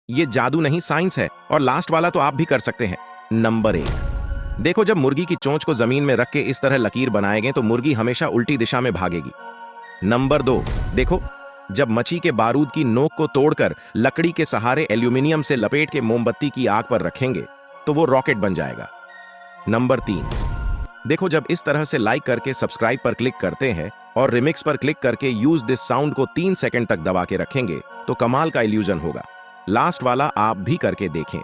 ये जादू नहीं, साइंस है। और लास्ट वाला तो आप भी कर सकते हैं। नंबर 1, देखो जब मुर्गी की चोंच को जमीन में रख के इस तरह लकीर बनाएंगे तो मुर्गी हमेशा उल्टी दिशा में भागेगी। नंबर 2, देखो जब मच्छी के बारूद की नोक को तोड़कर लकड़ी के सहारे एल्यूमिनियम से लपेट के मोमबत्ती की आग पर रखेंगे तो वो रॉकेट बन जाएगा। नंबर 3, देखो जब इस तरह से लाइक करके सब्सक्राइब पर क्लिक करते हैं और रिमिक्स पर क्लिक करके यूज दिस साउंड को 3 सेकंड तक दबा के रखेंगे तो कमाल का इल्यूजन होगा। लास्ट वाला आप भी करके देखें।